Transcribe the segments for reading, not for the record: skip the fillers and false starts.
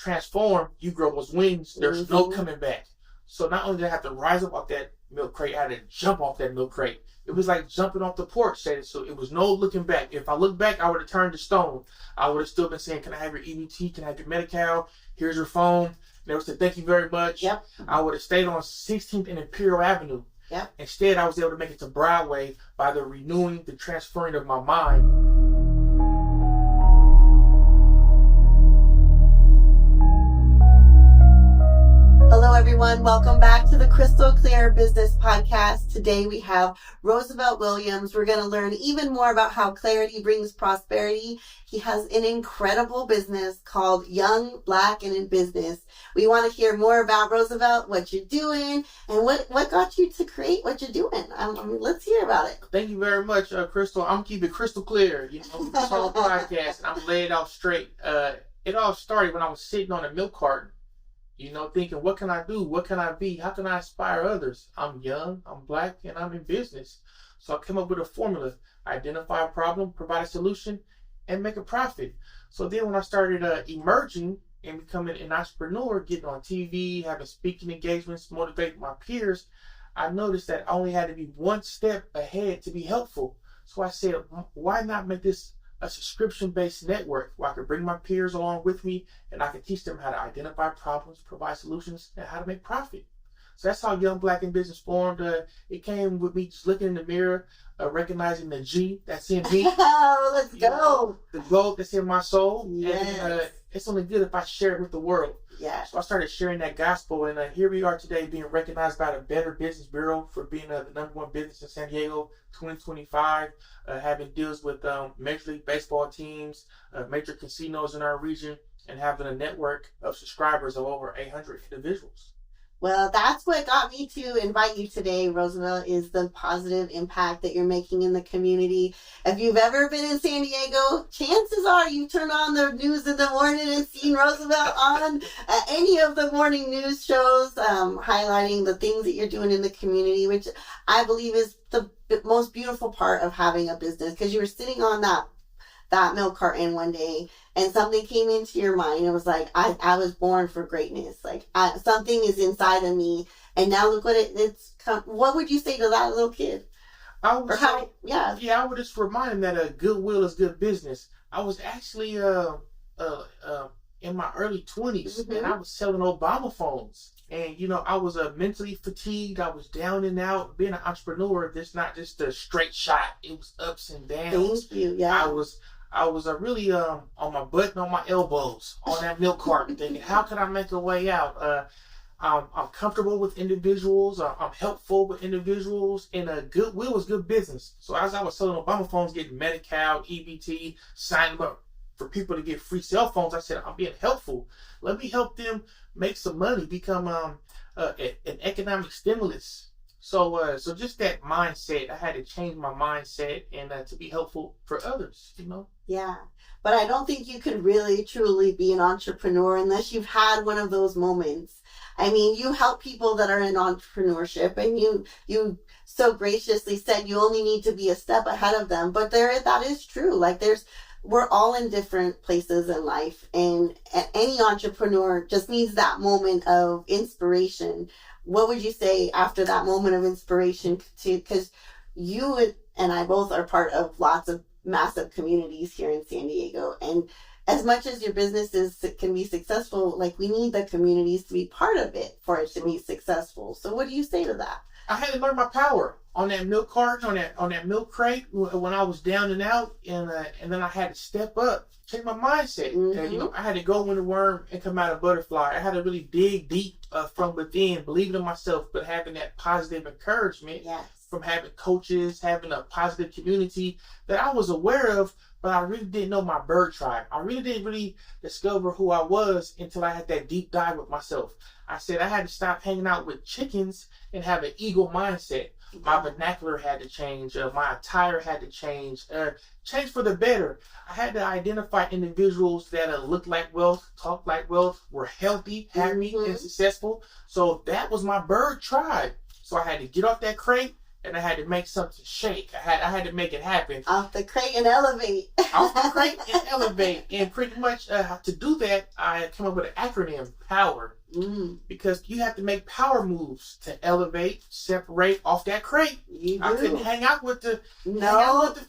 transform, you grow those wings. There's no coming back. So not only did I have to rise up off that milk crate, I had to jump off that milk crate. It was like jumping off the porch. So it was no looking back. If I looked back, I would have turned to stone. I would have still been saying, can I have your EBT? Can I have your Medi-Cal? Here's your phone. They would say, thank you very much. Yep. I would have stayed on 16th and Imperial Avenue. Yep. Instead, I was able to make it to Broadway by the renewing, the transferring of my mind. Hello, everyone. Welcome back to the Crystal Clear Business Podcast. Today we have Roosevelt Williams. We're going to learn even more about how clarity brings prosperity. He has an incredible business called Young, Black, and in Business. We want to hear more about Roosevelt, what you're doing, and what got you to create what you're doing. Let's hear about it. Thank you very much, Crystal. I'm keeping it crystal clear. This whole podcast, and I'm laying it out straight. It all started when I was sitting on a milk carton. Thinking, what can I do? What can I be? How can I inspire others? I'm young, I'm Black, and I'm in business. So I came up with a formula: identify a problem, provide a solution, and make a profit. So then when I started emerging and becoming an entrepreneur, getting on TV, having speaking engagements, motivating my peers, I noticed that I only had to be one step ahead to be helpful. So I said, why not make this a subscription-based network where I could bring my peers along with me and I could teach them how to identify problems, provide solutions, and how to make profit. So that's how Young, Black, in Business formed. It came with me just looking in the mirror, recognizing the G that's in me. Oh, let's go. The gold that's in my soul. Yes. And it's only good if I share it with the world. Yeah. So I started sharing that gospel, and here we are today being recognized by the Better Business Bureau for being the #1 business in San Diego 2025, having deals with Major League Baseball teams, major casinos in our region, and having a network of subscribers of over 800 individuals. Well, that's what got me to invite you today, Roosevelt, is the positive impact that you're making in the community. If you've ever been in San Diego, chances are you turned on the news in the morning and seen Roosevelt on any of the morning news shows, highlighting the things that you're doing in the community, which I believe is the most beautiful part of having a business, because you were sitting on that milk carton one day and something came into your mind. It was like, I was born for greatness. Like something is inside of me. And now look what it's come. What would you say to that little kid? I would just remind him that Goodwill is good business. I was actually in my early 20s, and I was selling Obama phones. And, I was mentally fatigued. I was down and out. Being an entrepreneur, that's not just a straight shot. It was ups and downs. Thank you. Yeah. I was really on my butt and on my elbows on that milk carton, thinking, how can I make a way out? I'm comfortable with individuals. I'm helpful with individuals. And Goodwill is good business. So as I was selling Obama phones, getting Medi-Cal, EBT, signing up for people to get free cell phones, I said, I'm being helpful. Let me help them make some money, become an economic stimulus. So just that mindset, I had to change my mindset and to be helpful for others, Yeah. But I don't think you could really, truly be an entrepreneur unless you've had one of those moments. I mean, you help people that are in entrepreneurship, and you so graciously said you only need to be a step ahead of them. But that is true. Like we're all in different places in life, and any entrepreneur just needs that moment of inspiration. What would you say after that moment of inspiration? Because you and I both are part of lots of massive communities here in San Diego, and as much as your business can be successful, like we need the communities to be part of it for it to be successful. So what do you say to that? I had to learn my power on that milk carton, on that milk crate when I was down and out, and then I had to step up, change my mindset. I had to go in the worm and come out a butterfly. I had to really dig deep from within, believing in myself, but having that positive encouragement from having coaches, having a positive community that I was aware of, but I really didn't know my bird tribe. I really didn't discover who I was until I had that deep dive with myself. I said I had to stop hanging out with chickens and have an eagle mindset. My vernacular had to change. My attire had to change. Change for the better. I had to identify individuals that looked like wealth, talked like wealth, were healthy, happy, and successful. So that was my bird tribe. So I had to get off that crate and I had to make something shake. I had to make it happen. Off the crate and elevate. Off the crate and elevate. And pretty much to do that, I came up with an acronym, POWER. Because you have to make power moves to elevate, separate off that crate. I couldn't hang out with the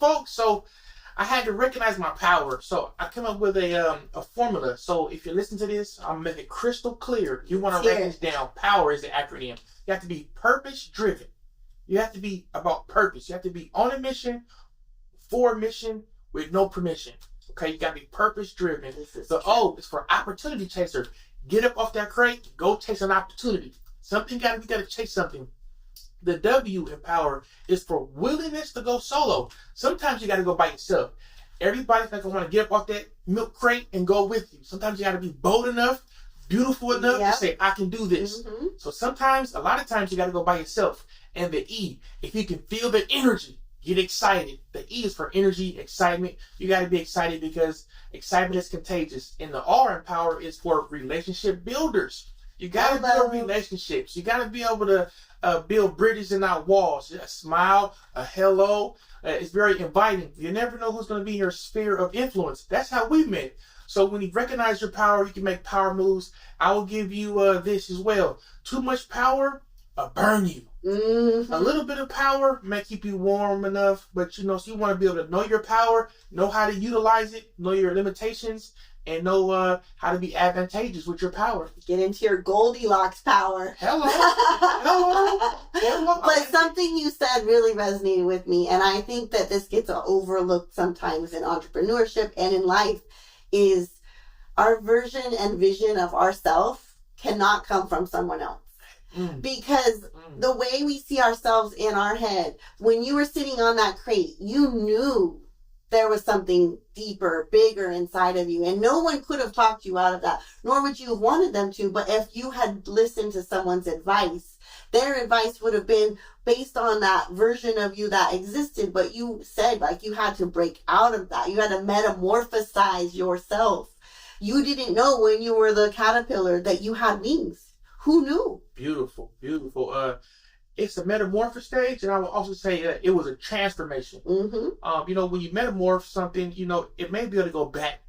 folks, so I had to recognize my power. So I came up with a formula. So if you listen to this, I'm gonna make it crystal clear. You want to write this down. POWER is the acronym. You have to be purpose driven. You have to be about purpose. You have to be on a mission, for a mission, with no permission. Okay, you gotta be purpose driven. The O is for opportunity chaser. Get up off that crate, go chase an opportunity. You gotta chase something. The W in POWER is for willingness to go solo. Sometimes you gotta go by yourself. Everybody's not gonna want to get up off that milk crate and go with you. Sometimes you gotta be bold enough, beautiful enough to say, I can do this. So a lot of times you gotta go by yourself. And the E, if you can feel the energy, get excited. The E is for energy, excitement. You gotta be excited because excitement is contagious. And the R in POWER is for relationship builders. You gotta build relationships. You gotta be able to build bridges and not walls. A smile, a hello. It's very inviting. You never know who's gonna be in your sphere of influence. That's how we met. So when you recognize your power, you can make power moves. I will give you this as well. Too much power, burn you. A little bit of power may keep you warm enough, but so you want to be able to know your power, know how to utilize it, know your limitations, and know how to be advantageous with your power. Get into your Goldilocks power. Hello. But something you said really resonated with me, and I think that this gets overlooked sometimes in entrepreneurship and in life, is our version and vision of ourselves cannot come from someone else. Because the way we see ourselves in our head, when you were sitting on that crate, you knew there was something deeper, bigger inside of you. And no one could have talked you out of that, nor would you have wanted them to. But if you had listened to someone's advice, their advice would have been based on that version of you that existed. But you said, you had to break out of that. You had to metamorphosize yourself. You didn't know when you were the caterpillar that you had wings. Who knew? Beautiful, beautiful. It's a metamorphosis stage, and I will also say it was a transformation. When you metamorph something, it may be able to go back,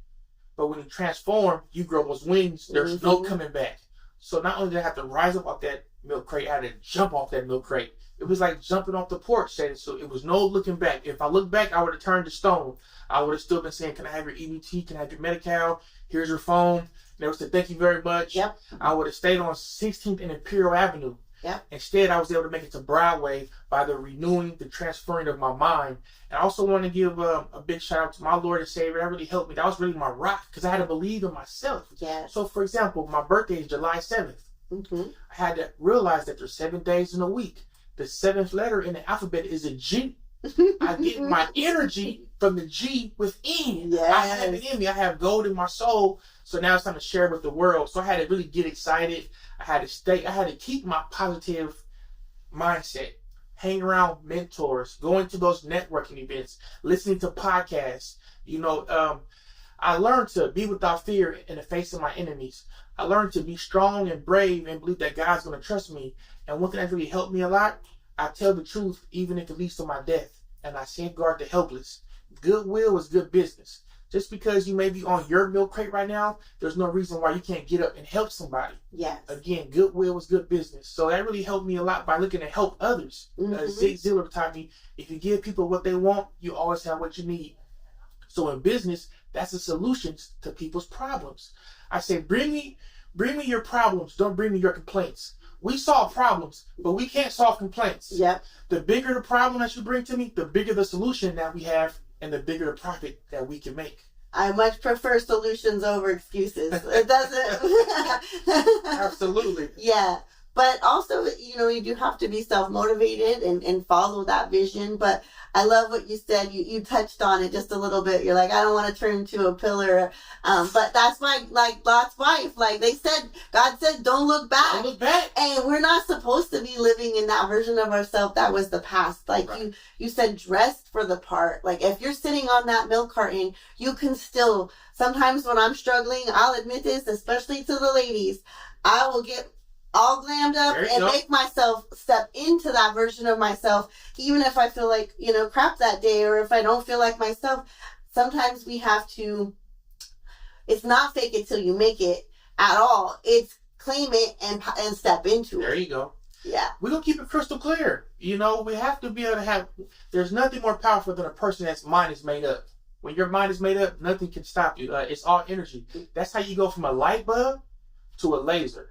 but when you transform, you grow those wings. There's no coming back. So not only did I have to rise up off that milk crate, I had to jump off that milk crate. It was like jumping off the porch, so it was no looking back. If I looked back, I would have turned to stone. I would have still been saying, can I have your EBT? Can I have your Medi-Cal? Here's your phone. They would say, thank you very much. Yep. I would have stayed on 16th and Imperial Avenue. Yep. Instead, I was able to make it to Broadway by the renewing, the transferring of my mind. And I also want to give a big shout out to my Lord and Savior. That really helped me. That was really my rock because I had to believe in myself. Yes. So, for example, my birthday is July 7th. I had to realize that there's 7 days in a week. The 7th letter in the alphabet is a G. I get my energy from the G within. Yes. I have it in me. I have gold in my soul. So now it's time to share it with the world. So I had to really get excited. I had to keep my positive mindset, hang around mentors, going to those networking events, listening to podcasts. I learned to be without fear in the face of my enemies. I learned to be strong and brave and believe that God's going to trust me. And one thing that really helped me a lot, I tell the truth even if it leads to my death. And I safeguard the helpless. Goodwill is good business. Just because you may be on your milk crate right now, there's no reason why you can't get up and help somebody. Yes. Again, Goodwill is good business. So that really helped me a lot by looking to help others. Zig Ziglar taught me, if you give people what they want, you always have what you need. So in business, that's the solutions to people's problems. I say, bring me your problems. Don't bring me your complaints. We solve problems, but we can't solve complaints. Yep. The bigger the problem that you bring to me, the bigger the solution that we have, and the bigger the profit that we can make. I much prefer solutions over excuses. It doesn't. Absolutely. Yeah. But also, you do have to be self-motivated and follow that vision. But I love what you said. You touched on it just a little bit. You're like, I don't want to turn into a pillar. But that's why, like Lot's wife, like they said, God said, don't look back. Don't look back. And we're not supposed to be living in that version of ourselves that was the past. Like right. you said, dressed for the part. Like if you're sitting on that milk carton, you can still, sometimes when I'm struggling, I'll admit this, especially to the ladies, I will get all glammed up and make myself step into that version of myself, even if I feel like, crap that day, or if I don't feel like myself. Sometimes we have to, it's not fake it till you make it at all. It's claim it and step into it. There you go. Yeah. We're going to keep it crystal clear. We have to be able to there's nothing more powerful than a person that's mind is made up. When your mind is made up, nothing can stop you. It's all energy. That's how you go from a light bulb to a laser.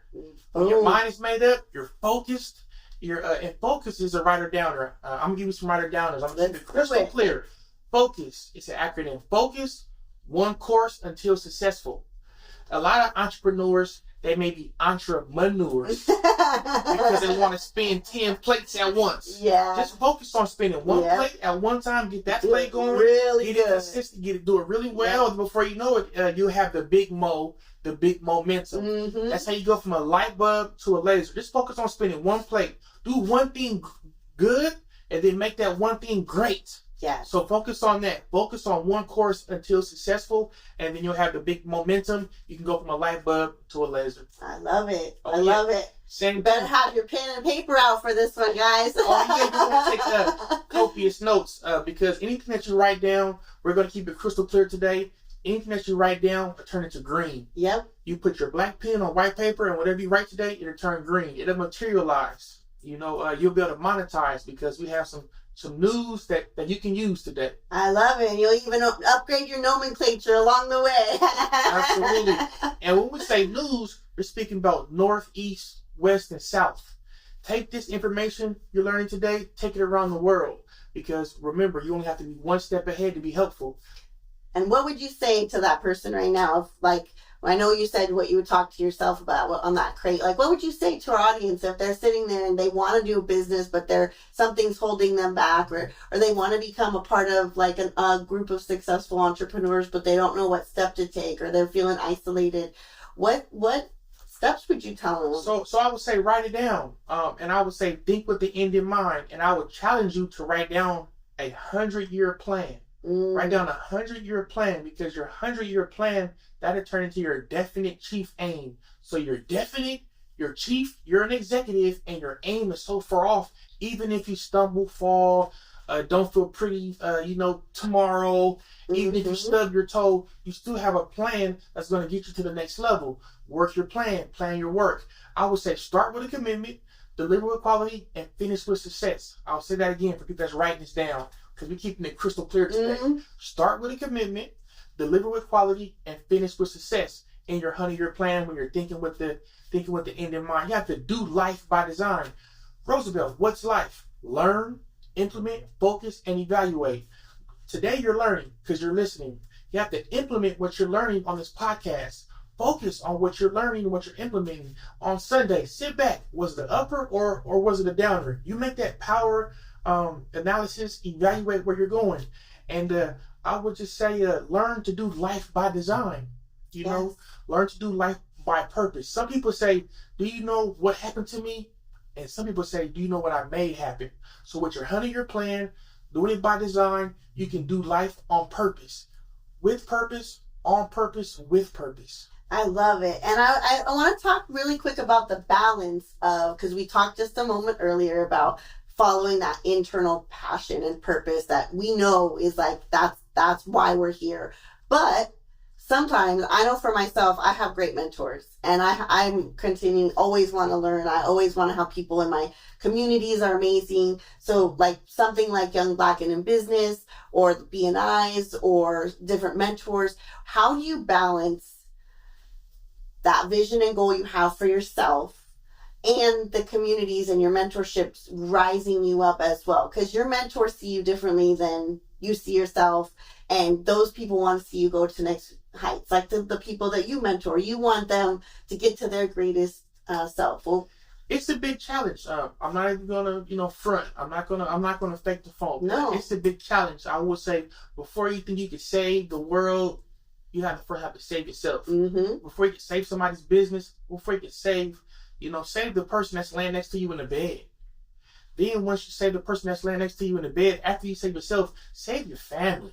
When your mind is made up, you're focused. And focus is a writer-downer. I'm going to give you some writer-downers. I'm going to keep it crystal clear. Focus. It's an acronym. Focus, one course until successful. A lot of entrepreneurs, they may be entrepreneurs because they want to spin 10 plates at once. Yeah. Just focus on spinning one plate at one time. Get that plate going. Really get it consistent. Do it really well. And before you know it, you'll have the big momentum. Mm-hmm. That's how you go from a light bulb to a laser. Just focus on spinning one plate. Do one thing good, and then make that one thing great. Yeah. So focus on that. Focus on one course until successful, and then you'll have the big momentum. You can go from a light bulb to a laser. I love it. I love it. Same. You better have your pen and paper out for this one, guys. You want to take copious notes because anything that you write down, we're going to keep it crystal clear today. Anything that you write down will turn into green. Yep. You put your black pen on white paper, and whatever you write today, it'll turn green. It'll materialize. You'll be able to monetize because we have some news that you can use today. I love it. You'll even upgrade your nomenclature along the way. Absolutely. And when we say news, we're speaking about north, east, west, and south. Take this information you're learning today, take it around the world. Because remember, you only have to be one step ahead to be helpful. And what would you say to that person right now? I know you said what you would talk to yourself about on that crate. What would you say to our audience if they're sitting there and they want to do a business, but something's holding them back, or they want to become a part of a group of successful entrepreneurs, but they don't know what step to take, or they're feeling isolated? What steps would you tell them? So I would say write it down, and I would say think with the end in mind, and I would challenge you to write down 100-year plan. Write down 100-year plan, because your 100-year plan, that'll turn into your definite chief aim. So you're definite, you're chief, you're an executive, and your aim is so far off. Even if you stumble, fall, don't feel pretty, tomorrow, even if you stub your toe, you still have a plan that's going to get you to the next level. Work your plan your work. I would say start with a commitment, deliver with quality, and finish with success. I'll say that again for people that's writing this down, because we're keeping it crystal clear today. Start with a commitment, deliver with quality, and finish with success. In your 100-year plan, when you're thinking with the end in mind, you have to do life by design. Roosevelt, what's life? Learn, implement, focus, and evaluate. Today you're learning because you're listening. You have to implement what you're learning on this podcast. Focus on what you're learning and what you're implementing. On Sunday, sit back. Was it an upper or was it a downer? You make that power analysis, evaluate where you're going. And I would just say learn to do life by design. Learn to do life by purpose. Some people say, do you know what happened to me? And some people say, do you know what I made happen? So with your 100-year plan, doing it by design, you can do life on purpose. With purpose, on purpose, with purpose. I love it. And I want to talk really quick about the balance of, because we talked just a moment earlier about following that internal passion and purpose that we know is that's why we're here. But sometimes, I know for myself, I have great mentors, and I'm continuing, always want to learn. I always want to help people in my communities are amazing. So something like Young Black and in Business, or the BNIs, or different mentors. How do you balance that vision and goal you have for yourself and the communities and your mentorships rising you up as well? Because your mentors see you differently than you see yourself, and those people want to see you go to next heights. The people that you mentor, you want them to get to their greatest self. Well, it's a big challenge. I'm not even gonna, front. I'm not gonna fake the phone. No, it's a big challenge. I would say before you think you can save the world, you have to first have to save yourself. Before you can save somebody's business, before you can save the person that's laying next to you in the bed. Then once you save the person that's laying next to you in the bed, after you save yourself, save your family.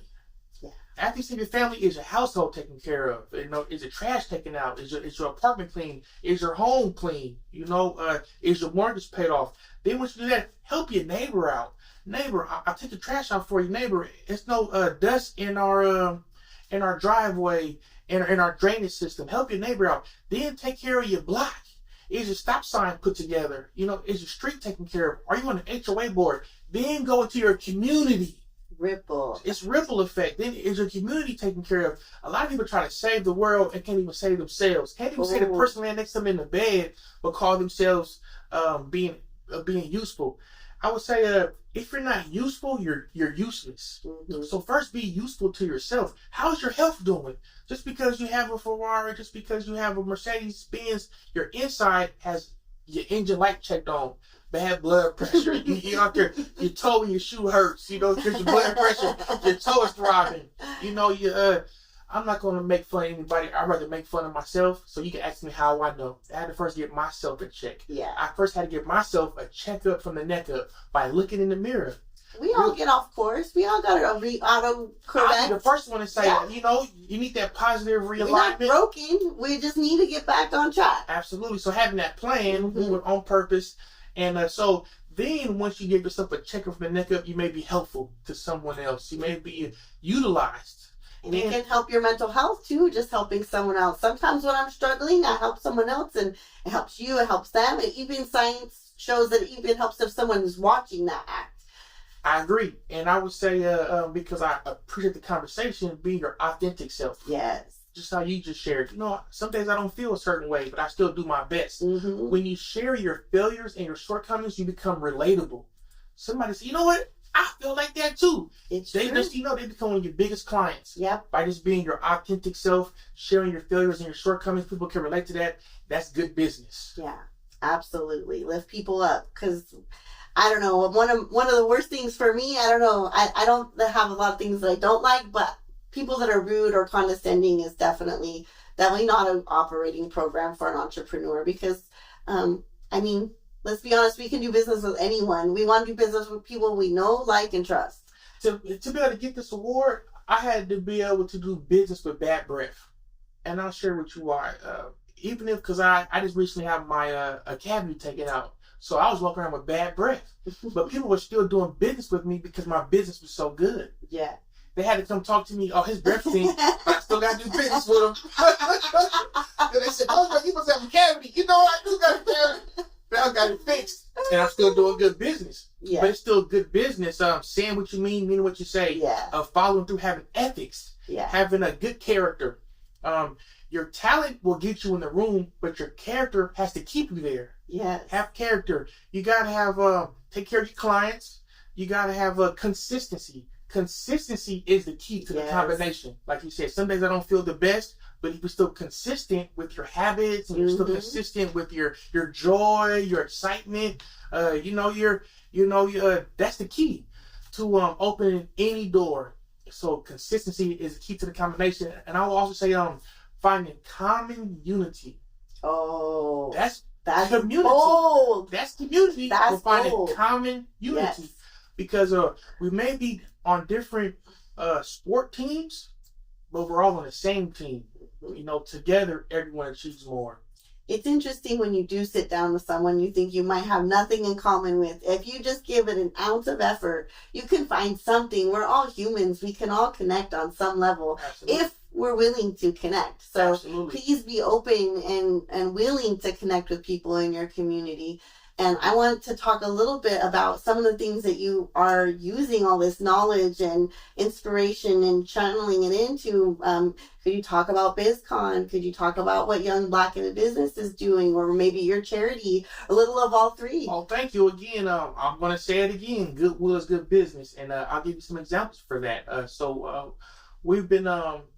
Yeah. After you save your family, is your household taken care of? You know, is your trash taken out? Is your apartment clean? Is your home clean? You know, is your mortgage paid off? Then once you do that, help your neighbor out. Neighbor, I'll take the trash out for you. Neighbor, it's no dust in our driveway, in our drainage system. Help your neighbor out. Then take care of your block. Is your stop sign put together? You know, is your street taken care of? Are you on the HOA board? Then go into your community. Ripple. It's ripple effect. Then is your community taken care of? A lot of people try to save the world and can't even save themselves. Can't even say the person laying next to them in the bed, but call themselves being useful. I would say if you're not useful, you're useless. Mm-hmm. So first, be useful to yourself. How's your health doing? Just because you have a Ferrari, just because you have a Mercedes Benz, your inside has your engine light checked on. Bad blood pressure. You're out there, your toe and your shoe hurts. You know, because your blood pressure, your toe is throbbing. You know, I'm not going to make fun of anybody. I'd rather make fun of myself. So you can ask me how I know. I had to first get myself in check. Yeah. I first had to give myself a checkup from the neck up by looking in the mirror. We all get off course. We all got to auto correct. I'll be the first one to say, you know, you need that positive realignment. We're not broken. We just need to get back on track. Absolutely. So having that plan, moving on purpose. And so then once you give yourself a checkup from the neck up, you may be helpful to someone else. You may be utilized. And it can help your mental health too, just helping someone else. Sometimes when I'm struggling, I help someone else and it helps you, it helps them. And even science shows that it even helps if someone is watching that act. I agree. And I would say, because I appreciate the conversation, being your authentic self. Yes. Just how you just shared. You know, some days I don't feel a certain way, but I still do my best. Mm-hmm. When you share your failures and your shortcomings, you become relatable. Somebody say, you know what? I feel like that too. They become one of your biggest clients. Yep. By just being your authentic self, sharing your failures and your shortcomings, people can relate to that. That's good business. Yeah, absolutely. Lift people up. Because I don't know, one of the worst things for me, I don't know, I don't have a lot of things that I don't like, but people that are rude or condescending is definitely not an operating program for an entrepreneur because, let's be honest, we can do business with anyone. We want to do business with people we know, like, and trust. To be able to get this award, I had to be able to do business with bad breath. And I'll share with you why. Because I just recently had my a cavity taken out. So I was walking around with bad breath. But people were still doing business with me because my business was so good. Yeah. They had to come talk to me. Oh, his breath stink. But I still got to do business with him. And they said, oh, you must have a cavity. You know, I do got a cavity. Now I got it fixed. And I'm still doing good business. Yeah. But it's still good business. Saying what you mean, meaning what you say. Yeah. Following through, having ethics. Yeah. Having a good character. Your talent will get you in the room, but your character has to keep you there. Yes. Have character. You got to have, take care of your clients. You got to have consistency. Consistency is the key to the combination. Like you said, some days I don't feel the best, but if you're still consistent with your habits and you're still consistent with your joy, your excitement, that's the key to opening any door. So consistency is the key to the combination. And I will also say finding common unity. Oh, that's community. Bold. That's community. That's We're finding bold. common unity. Yes. Because we may be on different sport teams, but we're all on the same team. You know, together, everyone achieves more. It's interesting when you do sit down with someone you think you might have nothing in common with. If you just give it an ounce of effort, you can find something. We're all humans. We can all connect on some level. Absolutely. If we're willing to connect. So please be open and willing to connect with people in your community. And I want to talk a little bit about some of the things that you are using all this knowledge and inspiration and channeling it into. Could you talk about BizCon? Could you talk about what Young Black in a Business is doing, or maybe your charity? A little of all three. Oh, thank you again. I'm going to say it again. Goodwill is good business. And I'll give you some examples for that. We've been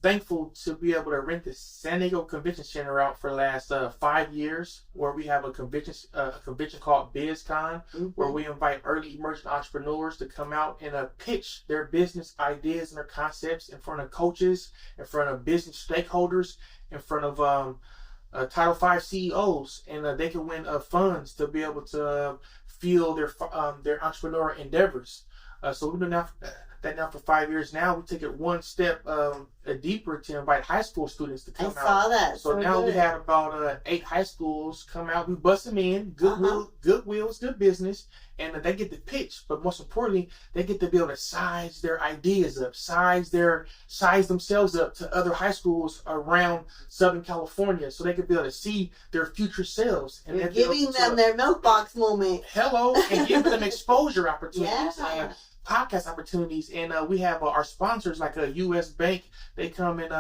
thankful to be able to rent the San Diego Convention Center out for the last 5 years, where we have a convention called BizCon, where we invite early emerging entrepreneurs to come out and pitch their business ideas and their concepts in front of coaches, in front of business stakeholders, in front of Title V CEOs, and they can win funds to be able to fuel their entrepreneurial endeavors. So we've been doing that that now for 5 years. Now we take it one step deeper to invite high school students to come out. I saw that. So now good. we have about 8 high schools come out. We bust them in. Goodwill is good business. And they get to pitch, but most importantly, they get to be able to size their ideas up, size themselves up to other high schools around Southern California, so they could be able to see their future selves. And you're giving them their milk box moment. Hello, and giving them exposure opportunities. Yeah. Podcast opportunities, and we have our sponsors like a U.S. Bank. They come and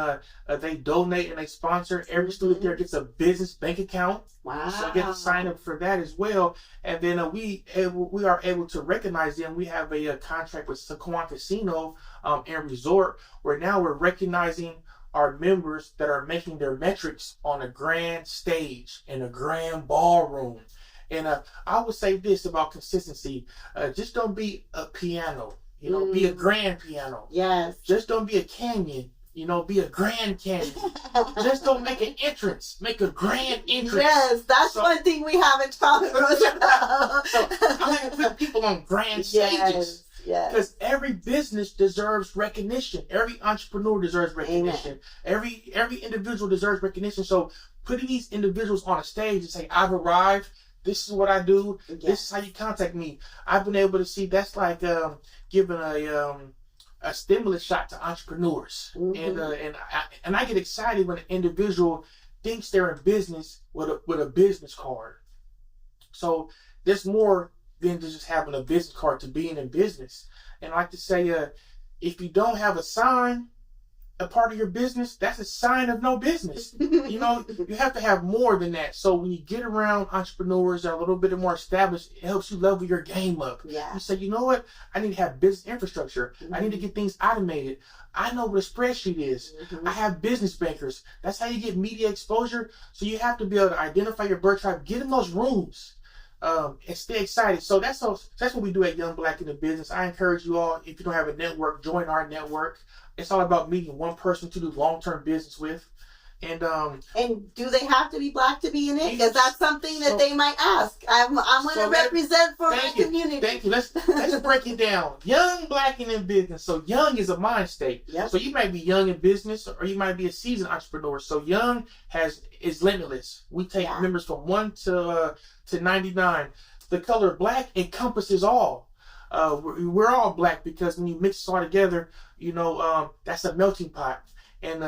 they donate and they sponsor. Every student there gets a business bank account. Wow! So you get to sign up for that as well. And then we are able to recognize them. We have a contract with Saquon Casino and Resort, where now we're recognizing our members that are making their metrics on a grand stage in a grand ballroom. And I would say this about consistency: just don't be a piano, be a grand piano. Yes. Just don't be a canyon, be a grand canyon. Just don't make an entrance, make a grand entrance. Yes, that's one thing we haven't talked about. So I like to put people on grand stages. Yes. Because every business deserves recognition. Every entrepreneur deserves recognition. Amen. Every individual deserves recognition. So putting these individuals on a stage and say, I've arrived. This is what I do. Yes. This is how you contact me. I've been able to see that's like giving a stimulus shot to entrepreneurs. And I get excited when an individual thinks they're in business with a business card. So there's more than just having a business card to being in business. And I like to say, if you don't have a sign, a part of your business, that's a sign of no business. You have to have more than that. So when you get around entrepreneurs that are a little bit more established, it helps you level your game up. Yeah. You say, you know what? I need to have business infrastructure. I need to get things automated. I know what a spreadsheet is. I have business bankers. That's how you get media exposure. So you have to be able to identify your bird tribe, get in those rooms, and stay excited. So that's what we do at Young Black in the Business. I encourage you all, if you don't have a network, join our network. It's all about meeting one person to do long-term business with. And do they have to be Black to be in it? Because that's something that they might ask. I'm going to represent for my community. Thank you. Let's break it down. Young Black and in business. So young is a mind state. Yep. So you might be young in business, or you might be a seasoned entrepreneur. So young is limitless. We take members from 1 to 99. The color Black encompasses all. We're all Black because when you mix it all together, that's a melting pot. And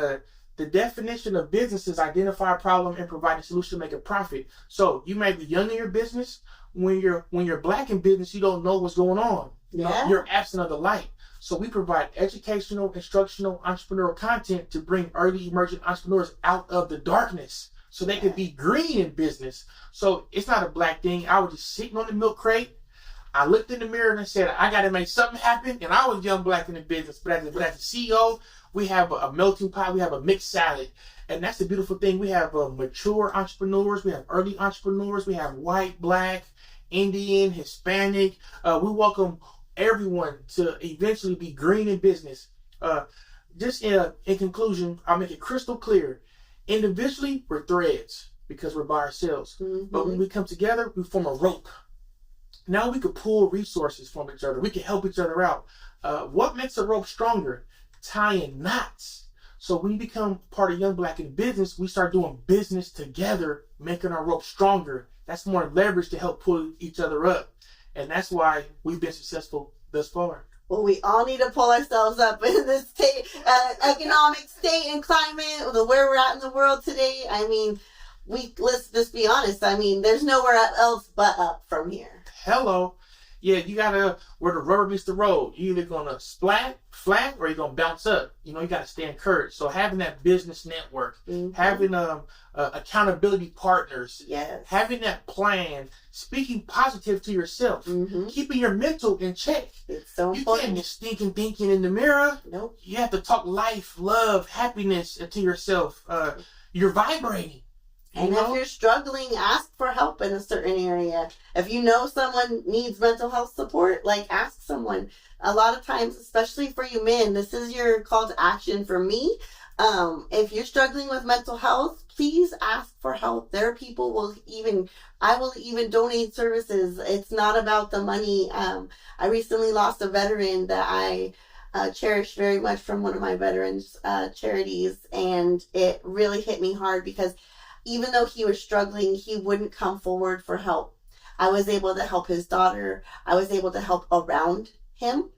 the definition of business is identify a problem and provide a solution to make a profit. So you may be young in your business. When you're Black in business, you don't know what's going on. You're absent of the light. So we provide educational, instructional, entrepreneurial content to bring early emerging entrepreneurs out of the darkness so they can be green in business. So it's not a Black thing. I was just sitting on the milk crate. I looked in the mirror and I said, I got to make something happen. And I was young Black in the business. But as the CEO, we have a melting pot. We have a mixed salad. And that's the beautiful thing. We have mature entrepreneurs. We have early entrepreneurs. We have white, Black, Indian, Hispanic. We welcome everyone to eventually be green in business. Just in conclusion, I'll make it crystal clear. Individually, we're threads because we're by ourselves. But when we come together, we form a rope. Now we could pull resources from each other. We can help each other out. What makes a rope stronger? Tying knots. So when you become part of Young Black in Business, we start doing business together, making our rope stronger. That's more leverage to help pull each other up. And that's why we've been successful thus far. Well, we all need to pull ourselves up in this economic state and climate, where we're at in the world today. I mean, let's just be honest. I mean, there's nowhere else but up from here. Hello. Yeah, you gotta, where the rubber meets the road, you're either gonna flat, or you're gonna bounce up. You gotta stay encouraged. So having that business network, having accountability partners, having that plan, speaking positive to yourself, keeping your mental in check. It's so important. You can't just stinking thinking in the mirror. Nope. You have to talk life, love, happiness to yourself. You're vibrating. And if you're struggling, ask for help in a certain area. If you know someone needs mental health support, ask someone. A lot of times, especially for you men, this is your call to action for me. If you're struggling with mental health, please ask for help. There are people I will even donate services. It's not about the money. I recently lost a veteran that I cherished very much from one of my veterans charities, and it really hit me hard because even though he was struggling, he wouldn't come forward for help. I was able to help his daughter. I was able to help around him,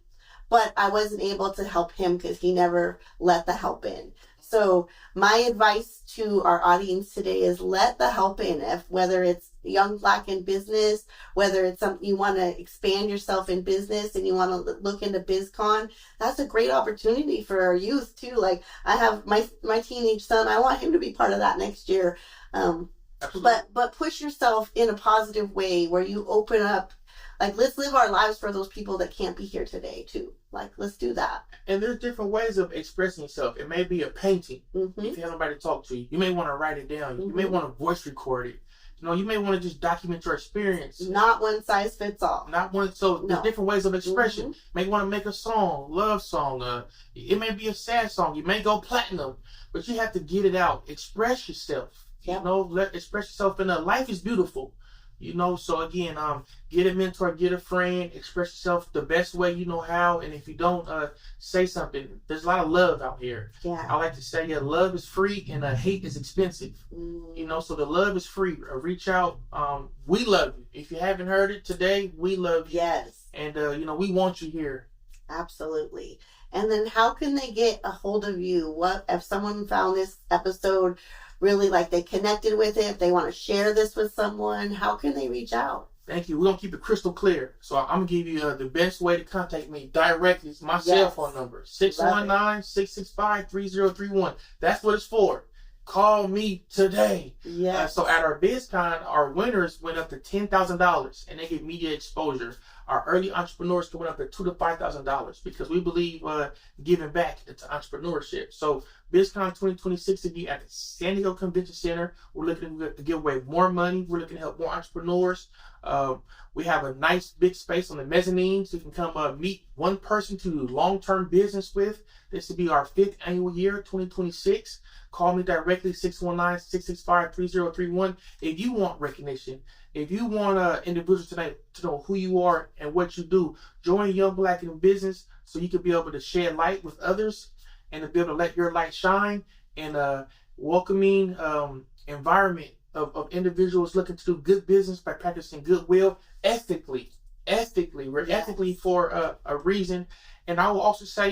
but I wasn't able to help him because he never let the help in. So my advice to our audience today is let the help in. Whether it's Young Black in business, whether it's something you want to expand yourself in business and you want to look into BizCon, that's a great opportunity for our youth too. Like I have my teenage son, I want him to be part of that next year. But push yourself in a positive way where you open up. Like, let's live our lives for those people that can't be here today, too. Like, let's do that. And there's different ways of expressing yourself. It may be a painting. Mm-hmm. If you have nobody to talk to you, you may want to write it down. Mm-hmm. You may want to voice record it. You may want to just document your experience. Not one size fits all. There's different ways of expression. Mm-hmm. You may want to make a song, love song. It may be a sad song. You may go platinum, but you have to get it out. Express yourself. Yep. Express yourself. And life is beautiful. So again, get a mentor, get a friend, express yourself the best way you know how. And if you don't, say something. There's a lot of love out here. Yeah. I like to say, love is free and hate is expensive. So the love is free. Reach out. We love you. If you haven't heard it today, we love you. Yes. And, we want you here. Absolutely. And then how can they get a hold of you? What if someone found this episode really like they connected with it, if they want to share this with someone, how can they reach out? Thank you. We're going to keep it crystal clear. So I'm going to give you the best way to contact me directly. It's my cell phone number, 619-665-3031. That's what it's for. Call me today. Yes. So at our BizCon, our winners went up to $10,000 and they get media exposure. Our early entrepreneurs can win up to $2,000 to $5,000 because we believe giving back into entrepreneurship. So BizCon 2026 will be at the San Diego Convention Center. We're looking to give away more money. We're looking to help more entrepreneurs. We have a nice big space on the mezzanine so you can come meet one person to do long-term business with. This will be our 5th annual year, 2026. Call me directly, 619-665-3031. If you want recognition, if you want individuals tonight to know who you are and what you do, join Young Black in Business so you can be able to shed light with others and to be able to let your light shine in a welcoming environment of individuals looking to do good business by practicing goodwill ethically. We're ethically for a reason. And I will also say,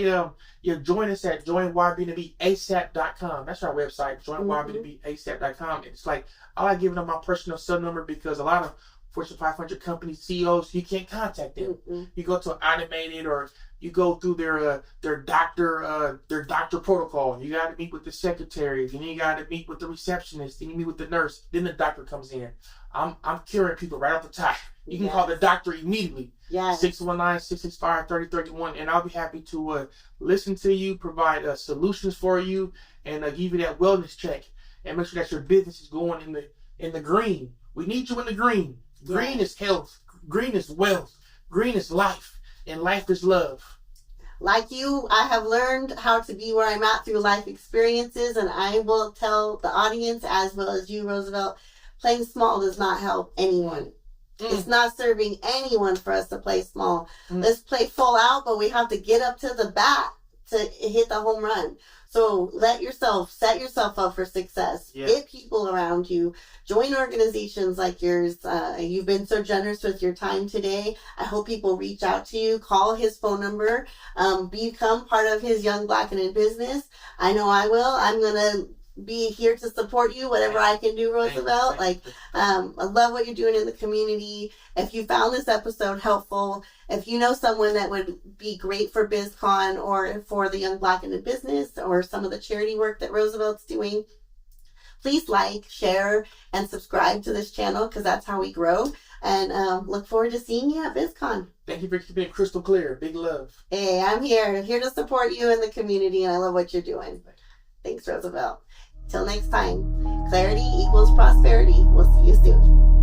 join us at joinybnbasap.com. That's our website, joinybnbasap.com. It's like, I like giving them my personal cell number because a lot of Fortune 500 company CEOs, you can't contact them. You go to an automated or you go through their doctor protocol. You got to meet with the secretary, then you got to meet with the receptionist, then you meet with the nurse, then the doctor comes in. I'm curing people right off the top. You can call the doctor immediately. 619-665-3031, and I'll be happy to listen to you, provide solutions for you, and give you that wellness check, and make sure that your business is going in the green. We need you in the green. Green is health. Green is wealth. Green is life, and life is love. Like you, I have learned how to be where I'm at through life experiences, and I will tell the audience, as well as you, Roosevelt, playing small does not help anyone. It's not serving anyone for us to play small. Let's play full out, but we have to get up to the bat to hit the home run. So set yourself up for success. Get people around you. Join organizations like yours. You've been so generous with your time today. I hope people reach out to you. Call his phone number. Become part of his Young Black and in Business. I know I will. I'm going to be here to support you, whatever I can do, Roosevelt. I love what you're doing in the community. If you found this episode helpful, if you know someone that would be great for BizCon or for the Young Black in Business or some of the charity work that Roosevelt's doing, please like, share, and subscribe to this channel because that's how we grow. And look forward to seeing you at BizCon. Thank you for being crystal clear. Big love. Hey, I'm here to support you in the community, and I love what you're doing. Thanks, Roosevelt. Till next time, clarity equals prosperity. We'll see you soon.